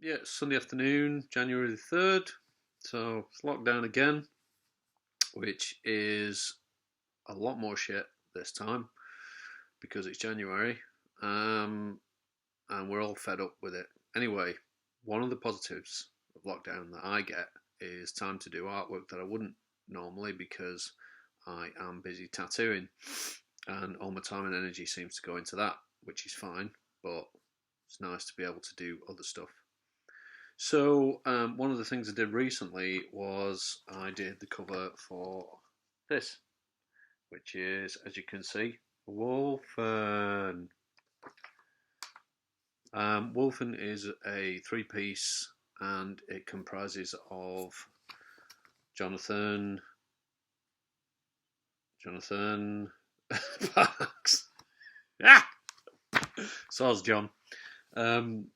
Yeah, it's Sunday afternoon, January the 3rd. So it's lockdown again, which is a lot more shit this time because it's January. Um, and we're all fed up with it. Anyway, one of the positives of lockdown that I get is time to do artwork that I wouldn't normally because I am busy tattooing and all my time and energy seems to go into that, which is fine, but it's nice to be able to do other stuff. So, one of the things I did recently was I did the cover for this, which is, as you can see, Wolfen. Wolfen is a three-piece, and it comprises of Jonathan, Jonathan Parks. Ah, soz John.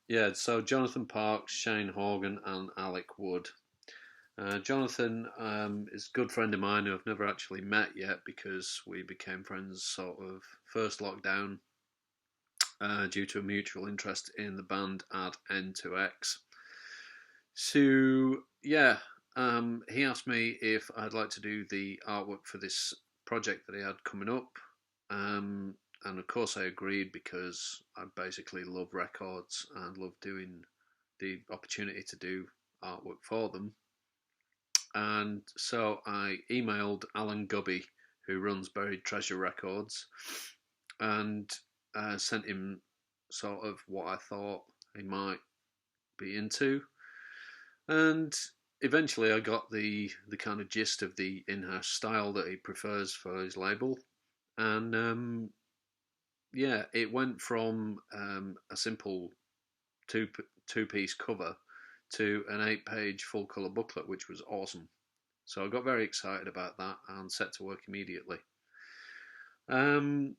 Yeah, so Jonathan Parks, Shane Horgan, and Alec Wood. Jonathan is a good friend of mine who I've never actually met yet because we became friends sort of first lockdown due to a mutual interest in the band Add N2X. So, yeah, he asked me if I'd like to do the artwork for this project that he had coming up. And of course, I agreed because I basically love records and love doing the opportunity to do artwork for them. And so I emailed Alan Gubby, who runs Buried Treasure Records, and sent him sort of what I thought he might be into. And eventually I got the kind of gist of the in-house style that he prefers for his label. And yeah, it went from a simple two two piece cover to an 8-page full color booklet, which was awesome. So I got very excited about that and set to work immediately. Um,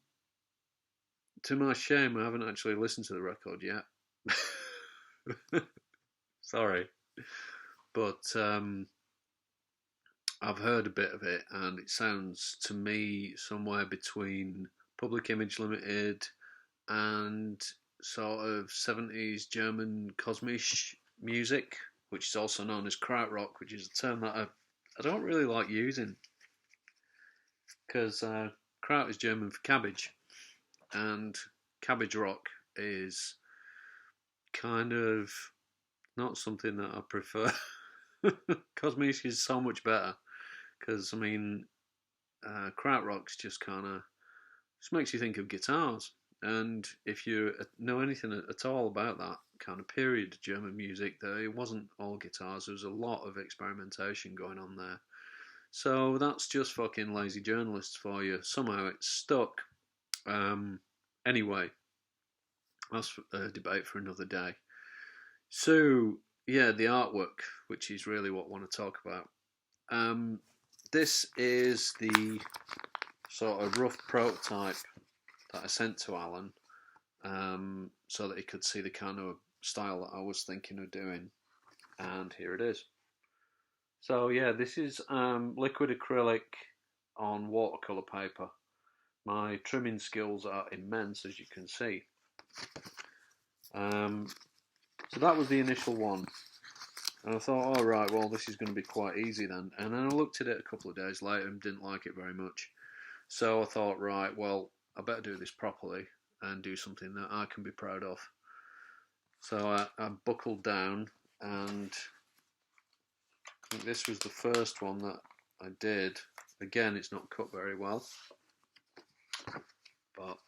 to my shame, I haven't actually listened to the record yet. Sorry, but I've heard a bit of it, and it sounds to me somewhere between Public Image Limited and sort of 70s German Kosmisch music, which is also known as krautrock, which is a term that I don't really like using because kraut is German for cabbage, and cabbage rock is kind of not something that I prefer. Kosmisch is so much better because I mean, krautrock's just kind of just makes you think of guitars. And if you know anything at all about that kind of period German music, there it wasn't all guitars. There was a lot of experimentation going on there. So that's just fucking lazy journalists for you. Somehow it's stuck. Um, anyway, that's a debate for another day. So yeah, the artwork, which is really what I want to talk about. Um, this is the sort of rough prototype that I sent to Alan, so that he could see the kind of style that I was thinking of doing. And here it is. So yeah, this is liquid acrylic on watercolor paper. My trimming skills are immense, as you can see. Um, so that was the initial one. And I thought, all right, well, this is going to be quite easy then. And then I looked at it a couple of days later and didn't like it very much. So I thought, right, well, I better do this properly and do something that I can be proud of. So I buckled down, and I think this was the first one that I did. Again, it's not cut very well, but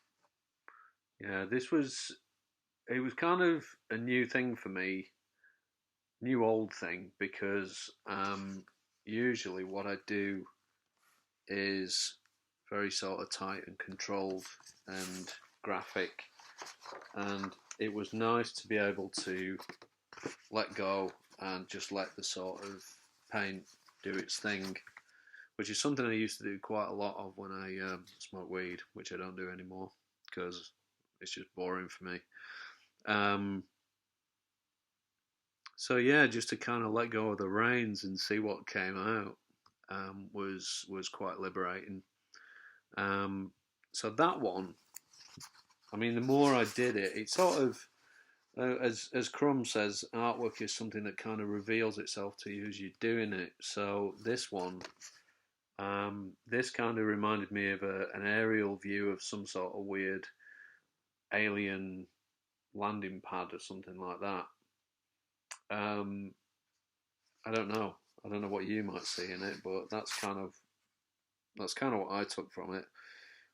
yeah, it was kind of a new thing for me, new old thing, because usually what I do is very sort of tight and controlled and graphic, and it was nice to be able to let go and just let the sort of paint do its thing, which is something I used to do quite a lot of when I smoke weed, which I don't do anymore because it's just boring for me. Um, so yeah, just to kind of let go of the reins and see what came out was quite liberating. So that one, I mean, the more I did it, it sort of As Crumb says, artwork is something that kind of reveals itself to you as you're doing it. So this one, this kind of reminded me of an aerial view of some sort of weird alien landing pad or something like that. Um, I don't know. I don't know what you might see in it, but that's kind of what I took from it,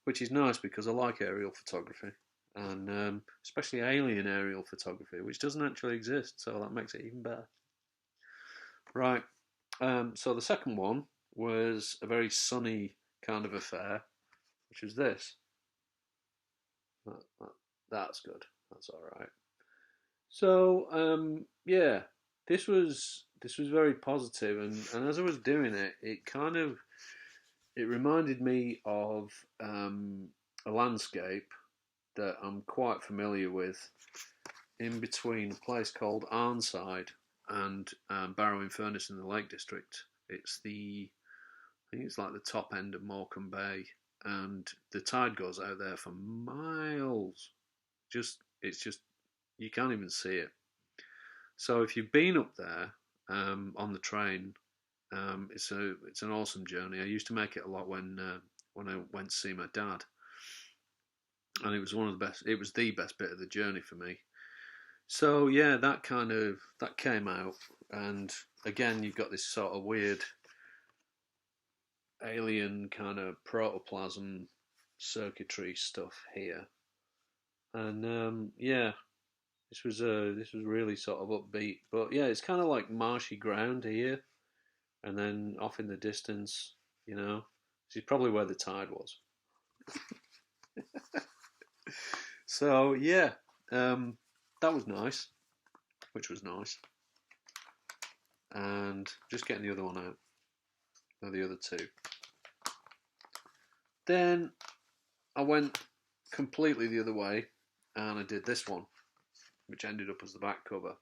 which is nice because I like aerial photography and especially alien aerial photography, which doesn't actually exist, so that makes it even better. Right. So the second one was a very sunny kind of affair, which was this. That, that, that's good. That's all right. So yeah, this was very positive, and as I was doing it, it reminded me of a landscape that I'm quite familiar with in between a place called Arnside and Barrow in Furness in the Lake District. I think it's like the top end of Morecambe Bay, and the tide goes out there for miles. It's just you can't even see it. So if you've been up there on the train, it's an awesome journey. I used to make it a lot when I went to see my dad, and it was one of the best. It was the best bit of the journey for me. So yeah, that came out, and again you've got this sort of weird alien kind of protoplasm circuitry stuff here, and yeah, this was really sort of upbeat. But yeah, it's kind of like marshy ground here, and then off in the distance, this is probably where the tide was. So yeah, that was nice, which was nice, and just getting the other one out, or the other two. Then I went completely the other way, and I did this one, which ended up as the back cover.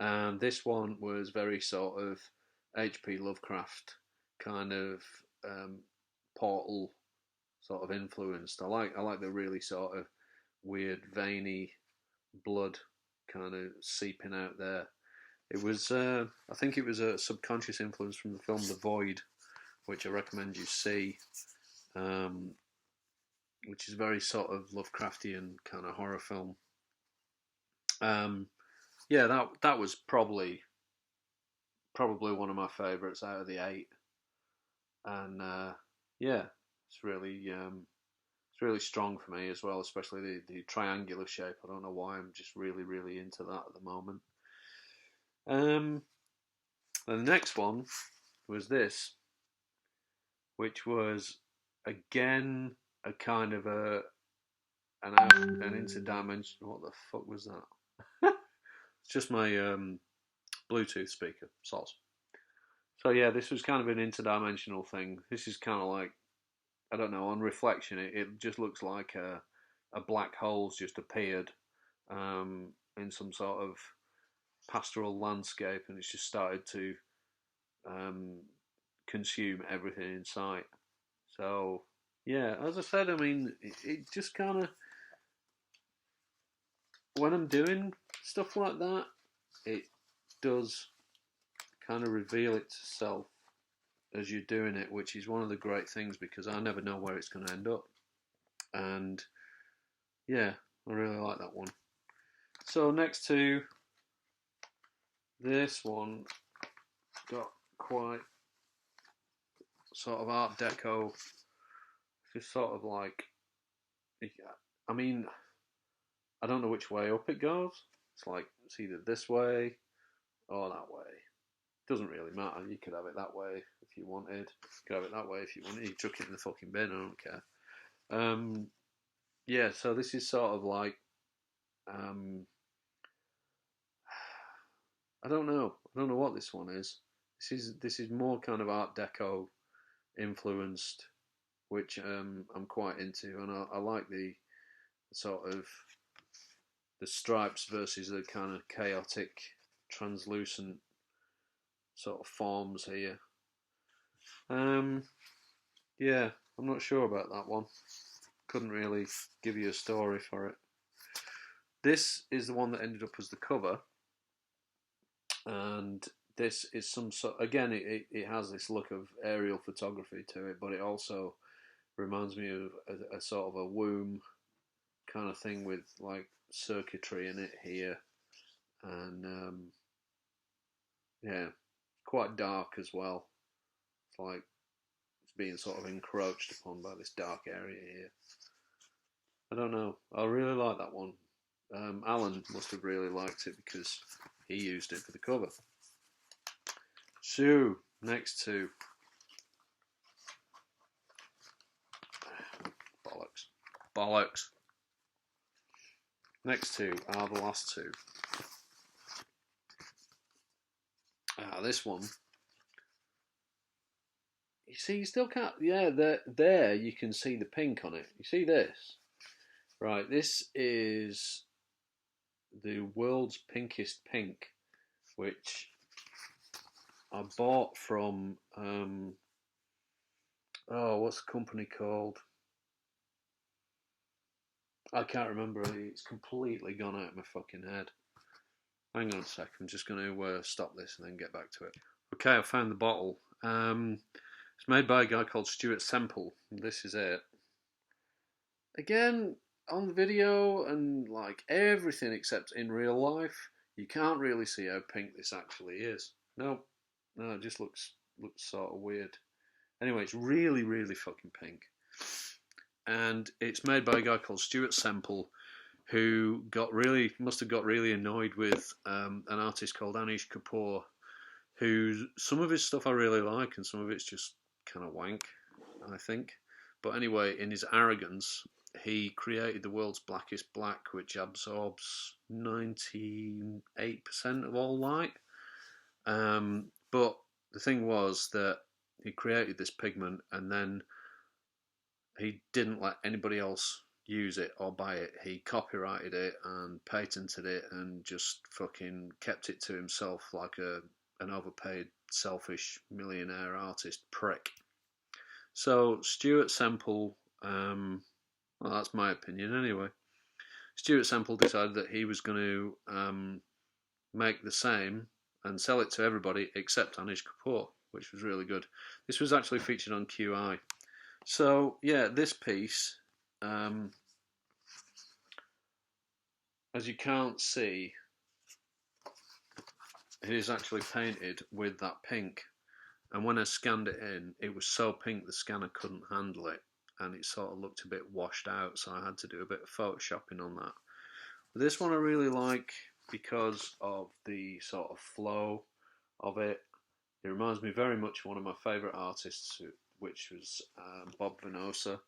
And this one was very sort of H.P. Lovecraft kind of portal sort of influenced. I like the really sort of weird veiny blood kind of seeping out there. It was I think it was a subconscious influence from the film The Void, which I recommend you see, um, which is very sort of Lovecraftian kind of horror film. Um, yeah, that was probably one of my favourites out of the eight, and yeah, it's really strong for me as well, especially the triangular shape. I don't know why, I'm just really really into that at the moment. Um, and the next one was this, which was again a kind of an interdimensional. What the fuck was that? It's just my Bluetooth speaker. Soz. So yeah, this was kind of an interdimensional thing. This is kind of like, I don't know. On reflection, it just looks like a black hole's just appeared in some sort of pastoral landscape, and it's just started to um, consume everything in sight. So yeah, as I said, I mean, it just kind of, when I'm doing stuff like that, it does kind of reveal itself as you're doing it, which is one of the great things because I never know where it's going to end up. And yeah, I really like that one. So next to this one, got quite sort of Art Deco. Just sort of like, I mean, I don't know which way up it goes. It's like it's either this way or that way. Doesn't really matter. You could have it that way if you wanted. You could have it that way if you wanted. You chuck it in the fucking bin. I don't care. Yeah. So this is sort of like, um, I don't know. I don't know what this one is. This is more kind of Art Deco influenced, which I'm quite into, and I like the sort of the stripes versus the kind of chaotic, translucent sort of forms here. Yeah, I'm not sure about that one. Couldn't really give you a story for it. This is the one that ended up as the cover, and this is some sort. Again, it has this look of aerial photography to it, but it also reminds me of a sort of a womb kind of thing with like circuitry in it here, and yeah, quite dark as well. It's like it's being sort of encroached upon by this dark area here. I don't know. I really like that one. Alan must have really liked it because he used it for the cover. So, next two. Bollocks. Bollocks. Next two are the last two. This one. You see, you still can't. Yeah, there you can see the pink on it. You see this? Right, this is the world's pinkest pink, which I bought from what's the company called? I can't remember. It's completely gone out of my fucking head. Hang on a sec. I'm just going to stop this and then get back to it. Okay, I found the bottle. It's made by a guy called Stuart Semple. This is it. Again, on the video and like everything except in real life, you can't really see how pink this actually is. No, it just looks sort of weird. Anyway, it's really, really fucking pink. And it's made by a guy called Stuart Semple, who must have got really annoyed with an artist called Anish Kapoor, who some of his stuff I really like and some of it's just kind of wank, I think. But anyway, in his arrogance, he created the world's blackest black, which absorbs 98% of all light. But the thing was that he created this pigment and then he didn't let anybody else use it or buy it. He copyrighted it and patented it and just fucking kept it to himself like an overpaid, selfish millionaire artist prick. So Stuart Semple, well, that's my opinion anyway. Stuart Semple decided that he was going to make the same and sell it to everybody except Anish Kapoor, which was really good. This was actually featured on QI. So yeah, this piece, as you can't see, it is actually painted with that pink. And when I scanned it in, it was so pink the scanner couldn't handle it, and it sort of looked a bit washed out, so I had to do a bit of photoshopping on that. But this one I really like because of the sort of flow of it. It reminds me very much of one of my favourite artists, which was Bob Venosa,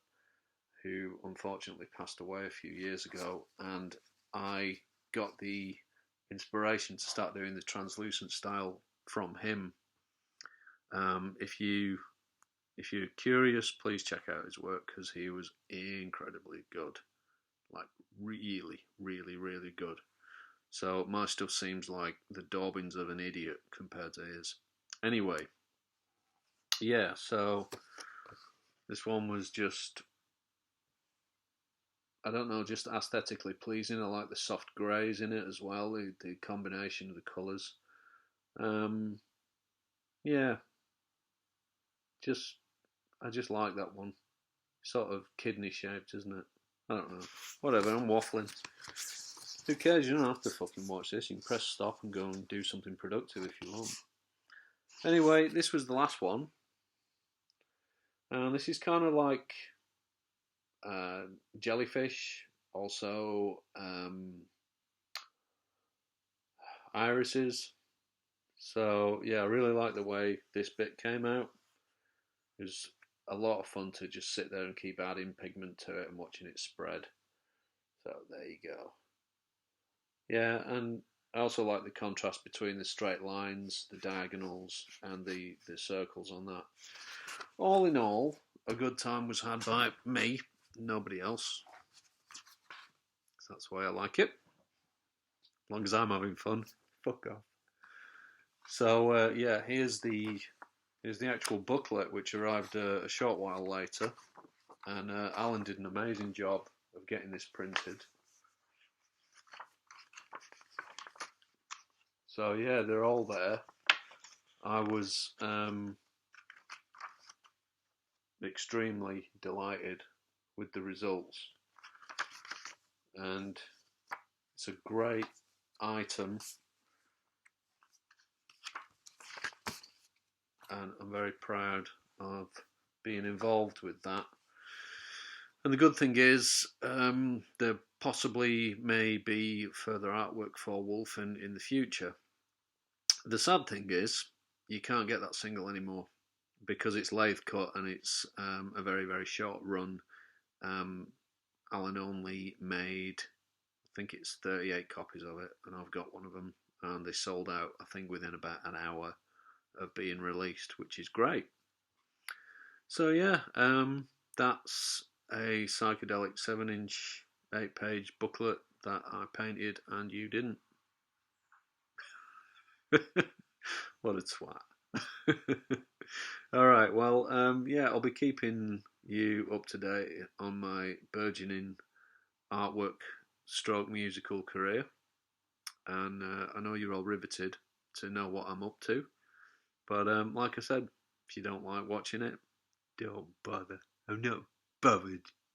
who unfortunately passed away a few years ago, and I got the inspiration to start doing the translucent style from him. If you're curious, please check out his work because he was incredibly good, like really, really, really good. So my stuff seems like the daubings of an idiot compared to his. Anyway, yeah. So this one was just, I don't know, just aesthetically pleasing. I like the soft greys in it as well. The combination of the colours. Yeah. I just like that one. Sort of kidney shaped, isn't it? I don't know. Whatever, I'm waffling. Who cares? You don't have to fucking watch this. You can press stop and go and do something productive if you want. Anyway, this was the last one. And this is kind of like jellyfish, also irises. So yeah, I really like the way this bit came out. It was a lot of fun to just sit there and keep adding pigment to it and watching it spread. So there you go. Yeah, and I also like the contrast between the straight lines, the diagonals, and the circles on that. All in all, a good time was had by me, nobody else. So that's why I like it. As long as I'm having fun. Fuck off. So yeah, here's the actual booklet, which arrived a short while later, and Alan did an amazing job of getting this printed. So yeah, they're all there. I was extremely delighted with the results, and it's a great item, and I'm very proud of being involved with that. And the good thing is, there possibly may be further artwork for Wolfen in the future. The sad thing is, you can't get that single anymore because it's lathe cut and it's a very, very short run. Um, Alan only made, I think it's 38 copies of it, and I've got one of them, and they sold out, I think, within about an hour of being released, which is great. So yeah, that's a psychedelic 7-inch, 8-page booklet that I painted and you didn't. What a twat. All right, well, yeah, I'll be keeping you up to date on my burgeoning artwork stroke musical career. And I know you're all riveted to know what I'm up to. But like I said, if you don't like watching it, don't bother. I'm not bothered.